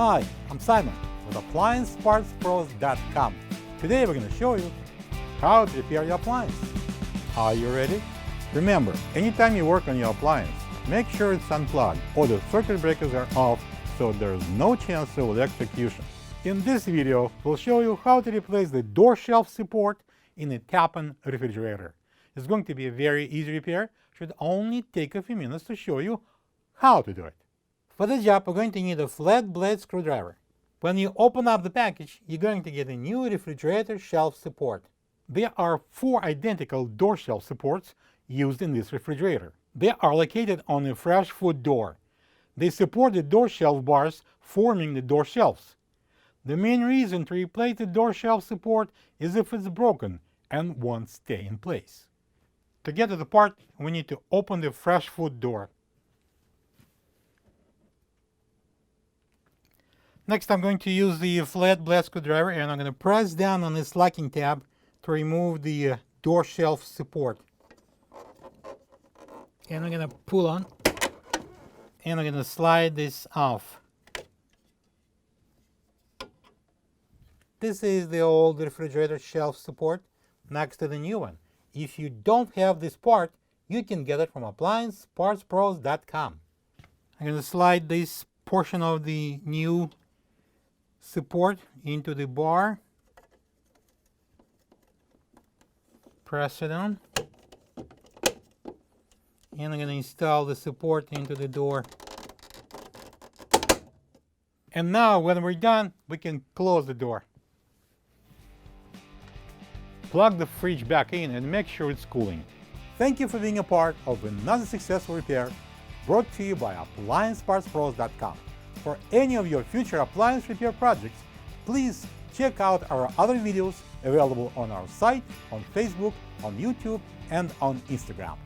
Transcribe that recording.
Hi, I'm Simon with AppliancePartsPros.com. Today we're going to show you how to repair your appliance. Are you ready? Remember, anytime you work on your appliance, make sure it's unplugged or the circuit breakers are off so there's no chance of electrocution. In this video, we'll show you how to replace the door shelf support in a tap-in refrigerator. It's going to be a very easy repair. Should only take a few minutes to show you how to do it. For the job, we're going to need a flat blade screwdriver. When you open up the package, you're going to get a new refrigerator shelf support. There are 4 identical door shelf supports used in this refrigerator. They are located on a fresh food door. They support the door shelf bars forming the door shelves. The main reason to replace the door shelf support is if it's broken and won't stay in place. To get to the part, we need to open the fresh food door. Next, I'm going to use the flat blade screwdriver and I'm going to press down on this locking tab to remove the door shelf support. And I'm going to pull on and I'm going to slide this off. This is the old refrigerator shelf support next to the new one. If you don't have this part, you can get it from AppliancePartsPros.com. I'm going to slide this portion of the new support into the bar. Press it on. And I'm going to install the support into the door. And now when we're done, we can close the door. Plug the fridge back in and make sure it's cooling. Thank you for being a part of another successful repair brought to you by AppliancePartsPros.com. For any of your future appliance repair projects, please check out our other videos available on our site, on Facebook, on YouTube, and on Instagram.